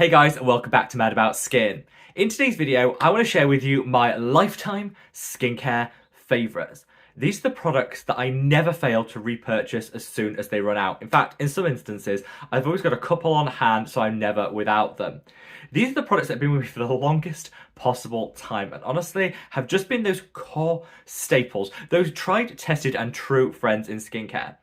Hey guys, and welcome back to Mad About Skin. In today's video, I want to share with you my lifetime skincare favourites. These are the products that I never fail to repurchase as soon as they run out. In fact, in some instances, I've always got a couple on hand, so I'm never without them. These are the products that have been with me for the longest possible time, and honestly, have just been those core staples, those tried, tested, and true friends in skincare.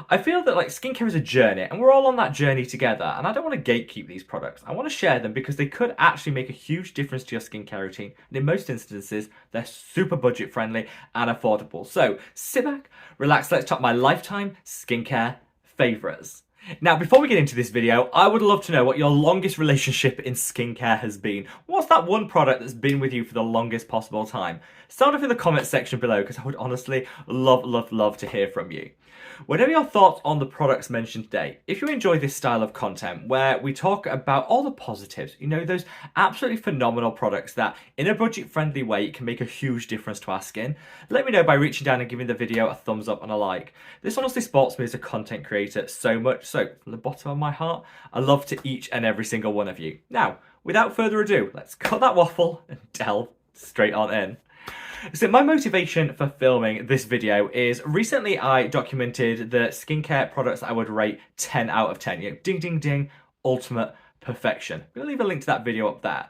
I feel that skincare is a journey and we're all on that journey together, and I don't want to gatekeep these products. I want to share them because they could actually make a huge difference to your skincare routine, and in most instances they're super budget friendly and affordable. So sit back, relax, let's talk my lifetime skincare favourites. Now, before we get into this video, I would love to know what your longest relationship in skincare has been. What's that one product that's been with you for the longest possible time? Sound off in the comments section below because I would honestly love to hear from you. Whatever your thoughts on the products mentioned today, if you enjoy this style of content where we talk about all the positives, those absolutely phenomenal products that in a budget friendly way can make a huge difference to our skin, let me know by reaching down and giving the video a thumbs up and a like. This honestly supports me as a content creator so much, so from the bottom of my heart, I love to each and every single one of you. Now, without further ado, let's cut that waffle and delve straight on in. So my motivation for filming this video is recently I documented the skincare products that I would rate 10 out of 10. Ding, ding, ding, ultimate perfection. I'm going to leave a link to that video up there.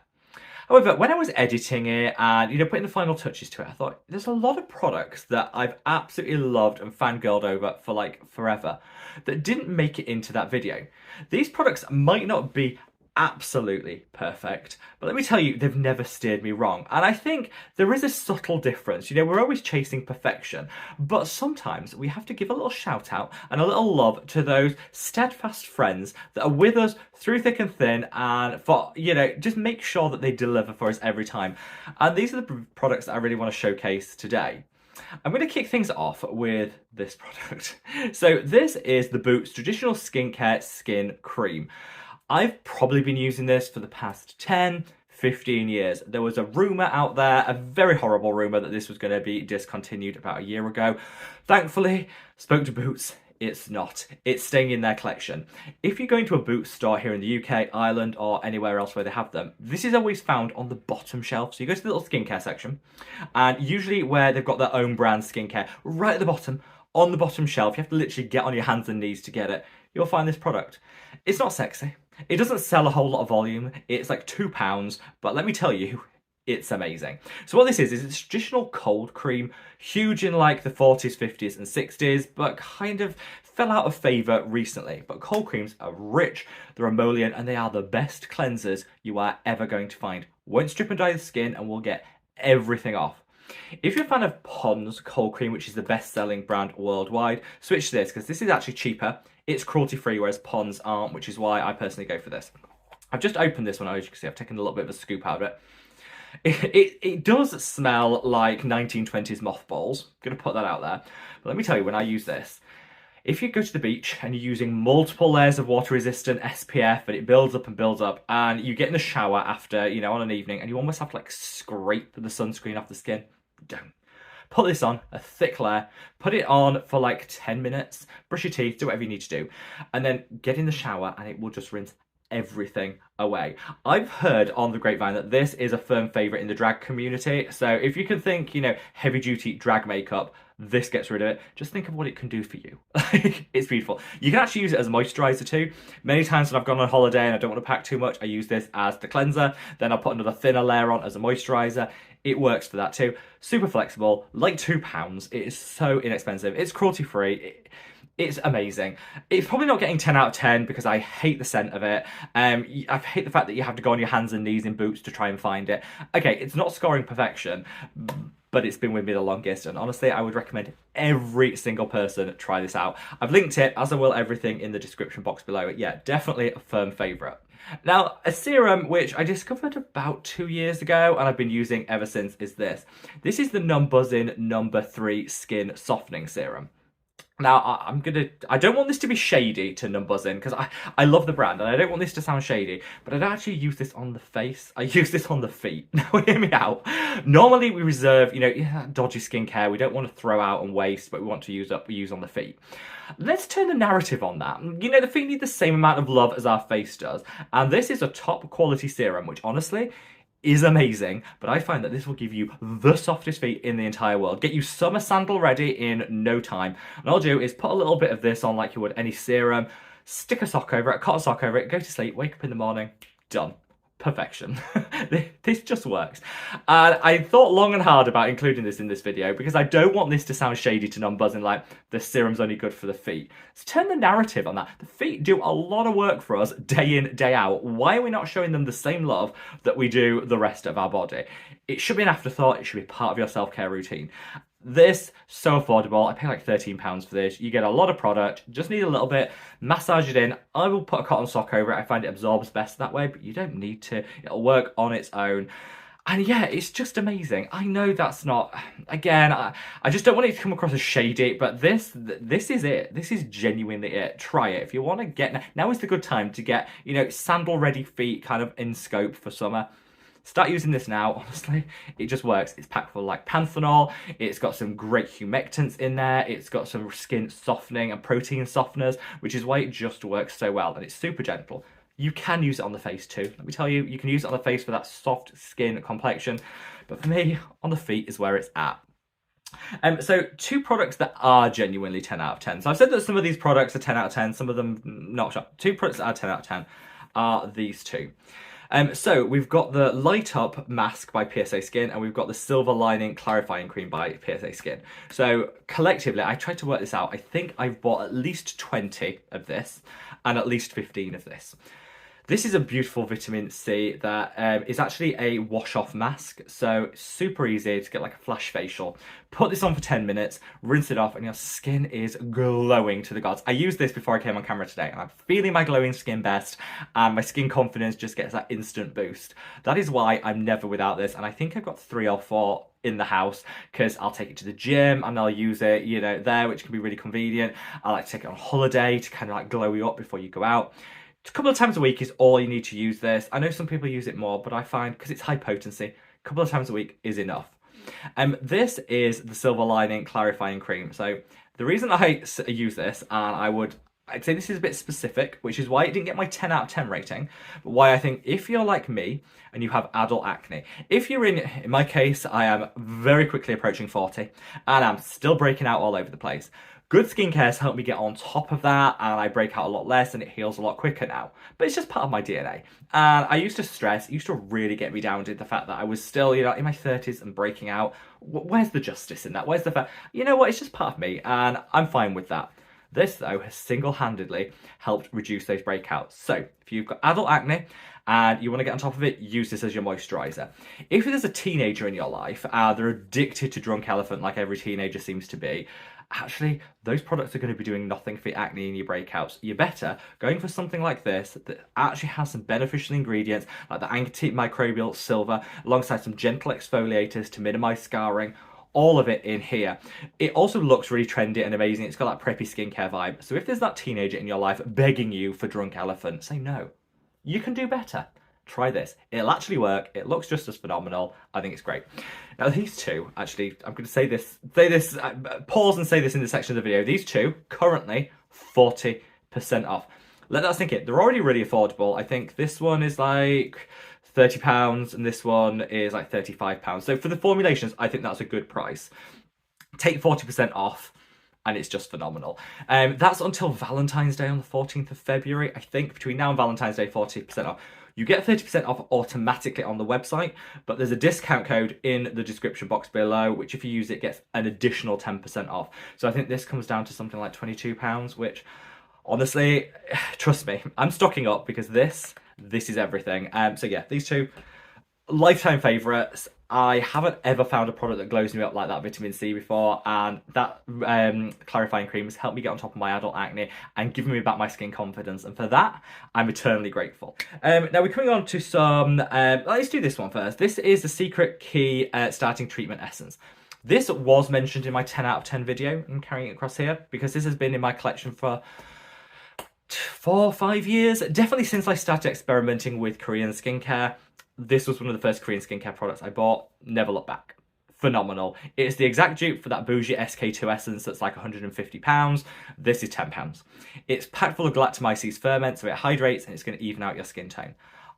However, when I was editing it and, putting the final touches to it, I thought there's a lot of products that I've absolutely loved and fangirled over for forever that didn't make it into that video. These products might not be absolutely perfect, but let me tell you, they've never steered me wrong. And I think there is a subtle difference. We're always chasing perfection, but sometimes we have to give a little shout out and a little love to those steadfast friends that are with us through thick and thin, and for just make sure that they deliver for us every time. And these are the products that I really want to showcase today. I'm going to kick things off with this product. So this is the Boots Traditional Skincare Skin Cream. I've probably been using this for the past 10, 15 years. There was a rumour out there, a very horrible rumour, that this was going to be discontinued about a year ago. Thankfully, spoke to Boots, it's not. It's staying in their collection. If you go into a Boots store here in the UK, Ireland, or anywhere else where they have them, this is always found on the bottom shelf. So you go to the little skincare section, and usually where they've got their own brand skincare, right at the bottom, on the bottom shelf, you have to literally get on your hands and knees to get it. You'll find this product. It's not sexy. It doesn't sell a whole lot of volume. It's like £2, but let me tell you, it's amazing. So what this is it's traditional cold cream, huge in the 40s, 50s and 60s, but kind of fell out of favour recently. But cold creams are rich, they're emollient, and they are the best cleansers you are ever going to find. Won't strip and dry the skin and will get everything off. If you're a fan of Pond's cold cream, which is the best-selling brand worldwide, switch to this because this is actually cheaper. It's cruelty-free, whereas Pond's aren't, which is why I personally go for this. I've just opened this one, as you can see. I've taken a little bit of a scoop out of it. It does smell like 1920s mothballs. I'm going to put that out there. But let me tell you, when I use this, if you go to the beach and you're using multiple layers of water-resistant SPF and it builds up and you get in the shower after, on an evening, and you almost have to scrape the sunscreen off the skin, don't. Put this on, a thick layer, put it on for 10 minutes, brush your teeth, do whatever you need to do, and then get in the shower and it will just rinse everything away. I've heard on the grapevine that this is a firm favourite in the drag community, so if you can think, heavy duty drag makeup, this gets rid of it. Just think of what it can do for you. It's beautiful. You can actually use it as a moisturiser too. Many times when I've gone on holiday and I don't want to pack too much, I use this as the cleanser, then I'll put another thinner layer on as a moisturiser. It works for that too. Super flexible, like £2. It is so inexpensive. It's cruelty free. It's amazing. It's probably not getting 10 out of 10 because I hate the scent of it. I hate the fact that you have to go on your hands and knees in Boots to try and find it. Okay, it's not scoring perfection, but it's been with me the longest, and honestly I would recommend every single person try this out. I've linked it, as I will everything, in the description box below. Yeah, definitely a firm favourite. Now, a serum which I discovered about 2 years ago and I've been using ever since is this. This is the Non-Buzzing No. 3 Skin Softening Serum. Now, I don't want this to be shady to Numbuzzin, because I love the brand and I don't want this to sound shady, but I don't actually use this on the face. I use this on the feet. Now, hear me out. Normally, we reserve, dodgy skincare. We don't want to throw out and waste, but we want to use on the feet. Let's turn the narrative on that. The feet need the same amount of love as our face does. And this is a top quality serum, which honestly is amazing, but I find that this will give you the softest feet in the entire world. Get you summer sandal ready in no time. And all I'll do is put a little bit of this on like you would any serum, stick a sock over it, a cotton sock over it, go to sleep, wake up in the morning, done. Perfection. This just works. And I thought long and hard about including this in this video because I don't want this to sound shady to non-buzzing like the serum's only good for the feet. Let's turn the narrative on that. The feet do a lot of work for us day in, day out. Why are we not showing them the same love that we do the rest of our body? It should be an afterthought. It should be part of your self-care routine. This, so affordable. I pay like £13 for this. You get a lot of product, just need a little bit, massage it in. I will put a cotton sock over it. I find it absorbs best that way, but you don't need to. It'll work on its own. And yeah, it's just amazing. I know that's not, again, I just don't want it to come across as shady, but this is it. This is genuinely it. Try it. If you want to get, now is the good time to get, sandal ready feet kind of in scope for summer. Start using this now, honestly. It just works. It's packed full of like panthenol. It's got some great humectants in there. It's got some skin softening and protein softeners, which is why it just works so well. And it's super gentle. You can use it on the face too. Let me tell you, you can use it on the face for that soft skin complexion. But for me, on the feet is where it's at. So 2 products that are genuinely 10 out of 10. So I've said that some of these products are 10 out of 10, some of them not sure. 2 products that are 10 out of 10 are these 2. So we've got the Light Up Mask by PSA Skin and we've got the Silver Lining Clarifying Cream by PSA Skin. So collectively, I tried to work this out. I think I've bought at least 20 of this and at least 15 of this. This is a beautiful vitamin C that is actually a wash-off mask, so super easy to get like a flash facial. Put this on for 10 minutes, rinse it off, and your skin is glowing to the gods. I used this before I came on camera today, and I'm feeling my glowing skin best, and my skin confidence just gets that instant boost. That is why I'm never without this, and I think I've got 3 or 4 in the house because I'll take it to the gym and I'll use it, there, which can be really convenient. I like to take it on holiday to kind of like glow you up before you go out. A couple of times a week is all you need to use this. I know some people use it more, but I find because it's high potency, a couple of times a week is enough. This is the Silver Lining Clarifying Cream. So the reason I use this, and I'd say this is a bit specific, which is why it didn't get my 10 out of 10 rating, but why I think if you're like me and you have adult acne, if you're in my case, I am very quickly approaching 40 and I'm still breaking out all over the place. Good skincare has helped me get on top of that and I break out a lot less and it heals a lot quicker now. But it's just part of my DNA. And I used to stress, it used to really get me down to the fact that I was still, in my 30s and breaking out. Where's the justice in that? Where's the fact? You know what? It's just part of me and I'm fine with that. This, though, has single-handedly helped reduce those breakouts. So, if you've got adult acne and you want to get on top of it, use this as your moisturiser. If there's a teenager in your life, they're addicted to Drunk Elephant like every teenager seems to be, actually, those products are going to be doing nothing for your acne and your breakouts. You're better going for something like this that actually has some beneficial ingredients, like the antimicrobial silver, alongside some gentle exfoliators to minimise scarring. All of it in here. It also looks really trendy and amazing. It's got that preppy skincare vibe. So if there's that teenager in your life begging you for Drunk Elephant, say no. You can do better. Try this. It'll actually work. It looks just as phenomenal. I think it's great. Now these 2, actually, I'm going to say this, pause and say this in the section of the video. These 2, currently 40% off. Let that sink in. They're already really affordable. I think this one is like £30 and this one is like £35. So for the formulations, I think that's a good price. Take 40% off and it's just phenomenal. That's until Valentine's Day on the 14th of February. I think between now and Valentine's Day, 40% off. You get 30% off automatically on the website, but there's a discount code in the description box below, which if you use it gets an additional 10% off. So I think this comes down to something like £22, which honestly, trust me, I'm stocking up because this is everything. So yeah, these 2 lifetime favourites. I haven't ever found a product that glows me up like that vitamin C before, and that clarifying cream has helped me get on top of my adult acne and given me back my skin confidence, and for that I'm eternally grateful. Now we're coming on to some, let's do this one first. This is the Secret Key Starting Treatment Essence. This was mentioned in my 10 out of 10 video. I'm carrying it across here because this has been in my collection for 4 or 5 years. Definitely since I started experimenting with Korean skincare. This was one of the first Korean skincare products I bought. Never looked back. Phenomenal. It is the exact dupe for that bougie SK2 essence that's like £150. This is £10. It's packed full of galactomyces ferment, so it hydrates and it's going to even out your skin tone.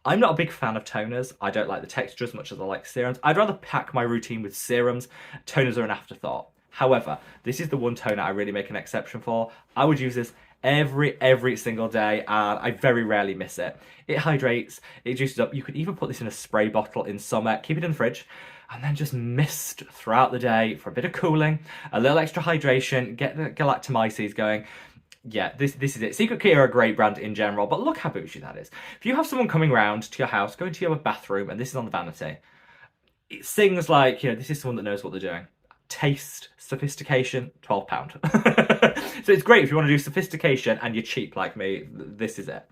I'm not a big fan of toners. I don't like the texture as much as I like serums. I'd rather pack my routine with serums. Toners are an afterthought. However, this is the one toner I really make an exception for. I would use this every single day, and I very rarely miss it. It hydrates, it juices up. You could even put this in a spray bottle in summer, keep it in the fridge, and then just mist throughout the day for a bit of cooling, a little extra hydration, get the galactomyces going. Yeah, this is it. Secret Key are a great brand in general, but look how bougie that is. If you have someone coming round to your house, go into your bathroom, and this is on the vanity, it sings like, you know, this is someone that knows what they're doing. Taste, sophistication, £12. So it's great if you want to do sophistication and you're cheap like me, this is it.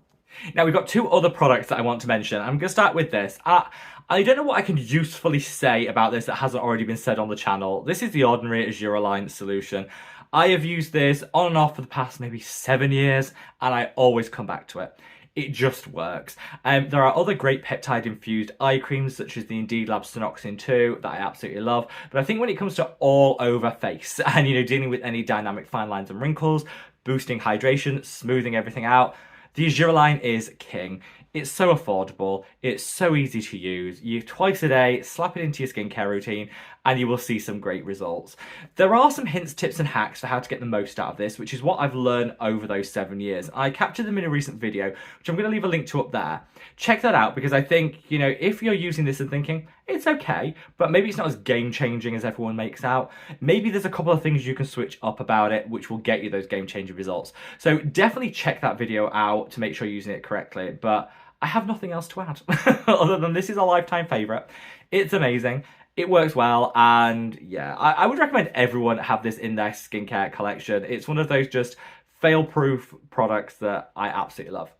Now we've got 2 other products that I want to mention. I'm going to start with this. I don't know what I can usefully say about this that hasn't already been said on the channel. This is the Ordinary Azuraline solution. I have used this on and off for the past maybe 7 years, and I always come back to it. It just works. There are other great peptide-infused eye creams, such as the Indeed Lab Synoxin 2, that I absolutely love. But I think when it comes to all-over face, and, you know, dealing with any dynamic fine lines and wrinkles, boosting hydration, smoothing everything out, the Azuraline is king. It's so affordable, it's so easy to use. You twice a day, slap it into your skincare routine, and you will see some great results. There are some hints, tips, and hacks for how to get the most out of this, which is what I've learned over those 7 years. I captured them in a recent video, which I'm going to leave a link to up there. Check that out, because I think, you know, if you're using this and thinking, it's okay, but maybe it's not as game-changing as everyone makes out, maybe there's a couple of things you can switch up about it, which will get you those game-changing results. So definitely check that video out to make sure you're using it correctly, but I have nothing else to add other than this is a lifetime favourite. It's amazing. It works well, and yeah, I would recommend everyone have this in their skincare collection. It's one of those just fail-proof products that I absolutely love.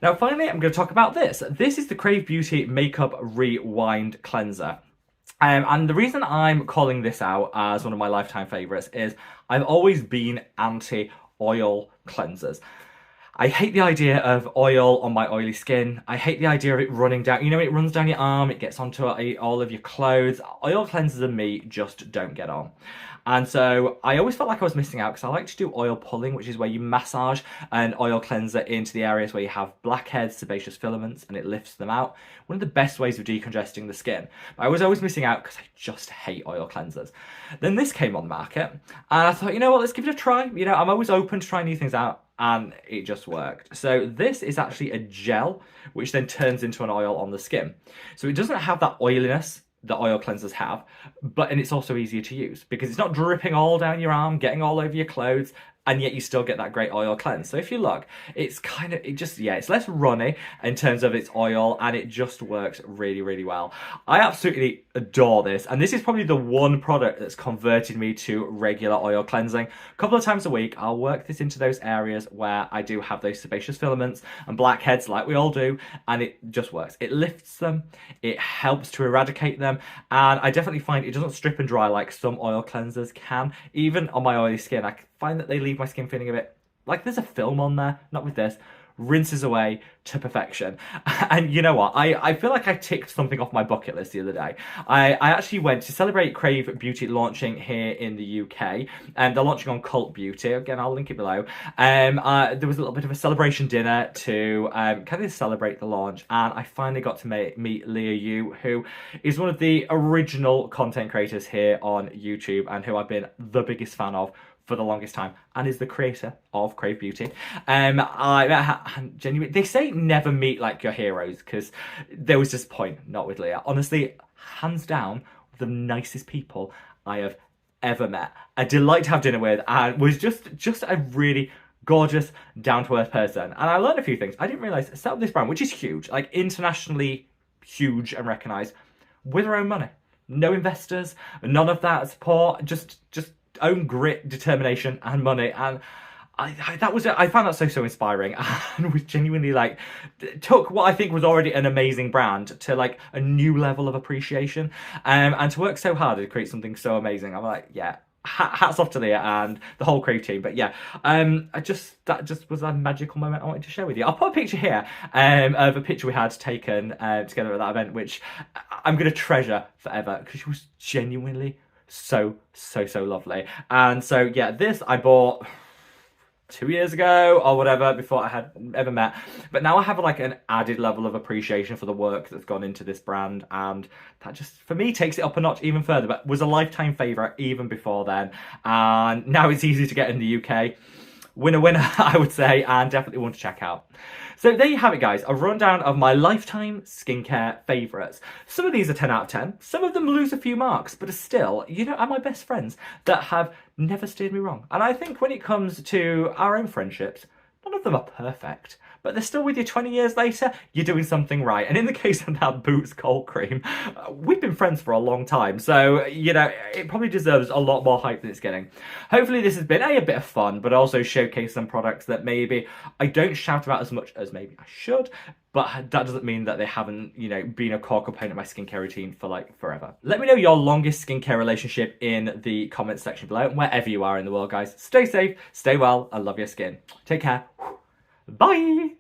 Now, finally, I'm going to talk about this. This is the Krave Beauty Makeup Rewind Cleanser. And the reason I'm calling this out as one of my lifetime favourites is I've always been anti-oil cleansers. I hate the idea of oil on my oily skin. I hate the idea of it running down. You know, it runs down your arm, it gets onto all of your clothes. Oil cleansers and me just don't get on. And so I always felt like I was missing out because I like to do oil pulling, which is where you massage an oil cleanser into the areas where you have blackheads, sebaceous filaments, and it lifts them out. One of the best ways of decongesting the skin. But I was always missing out because I just hate oil cleansers. Then this came on the market, and I thought, you know what, let's give it a try. You know, I'm always open to trying new things out. And it just worked. So this is actually a gel, which then turns into an oil on the skin. So it doesn't have that oiliness that oil cleansers have, and it's also easier to use because it's not dripping all down your arm, getting all over your clothes, and yet you still get that great oil cleanse. So if you look, it's kind of, it's less runny in terms of its oil, and it just works really well. I absolutely adore this, and this is probably the one product that's converted me to regular oil cleansing. A couple of times a week, I'll work this into those areas where I do have those sebaceous filaments and blackheads like we all do, and it just works. It lifts them, it helps to eradicate them, and I definitely find it doesn't strip and dry like some oil cleansers can. Even on my oily skin, I find that they leave my skin feeling a bit like there's a film on there. Not with this. Rinses away to perfection. And you know what? I feel like I ticked something off my bucket list the other day. I actually went to celebrate Krave Beauty launching here in the UK, and they're launching on Cult Beauty. Again, I'll link it below. There was a little bit of a celebration dinner to kind of celebrate the launch, and I finally got to meet Leah Yu, who is one of the original content creators here on YouTube and who I've been the biggest fan of for the longest time, and is the creator of Krave Beauty. Genuinely, they say never meet like your heroes, because there was just a point, not with Leah. Honestly, hands down, the nicest people I have ever met. A delight to have dinner with, and was just a really gorgeous, down-to-earth person. And I learned a few things. I didn't realise, set up this brand, which is huge, like internationally huge and recognised, with her own money. No investors, none of that support, just own grit, determination, and money. And I found that so inspiring, and was genuinely like took what I think was already an amazing brand to like a new level of appreciation, and to work so hard to create something so amazing. I'm like, yeah, hats off to Leah and the whole Crave team. But yeah, that just was a magical moment I wanted to share with you. I'll put a picture here of a picture we had taken together at that event, which I'm gonna treasure forever because she was genuinely so lovely. And so yeah, this I bought 2 years ago or whatever, before I had ever met, but now I have like an added level of appreciation for the work that's gone into this brand, and that just for me takes it up a notch even further. But was a lifetime favorite even before then, and now it's easy to get in the UK. Winner I would say, and definitely one to check out. So there you have it, guys, a rundown of my lifetime skincare favourites. Some of these are 10 out of 10, some of them lose a few marks, but are still, you know, are my best friends that have never steered me wrong. And I think when it comes to our own friendships, none of them are perfect, but they're still with you 20 years later, you're doing something right. And in the case of that Boots cold cream, we've been friends for a long time, so, you know, it probably deserves a lot more hype than it's getting. Hopefully this has been a bit of fun, but also showcase some products that maybe I don't shout about as much as maybe I should, but that doesn't mean that they haven't, you know, been a core component of my skincare routine for like forever. Let me know your longest skincare relationship in the comments section below, and wherever you are in the world, guys, stay safe, stay well, and love your skin. Take care. Bye!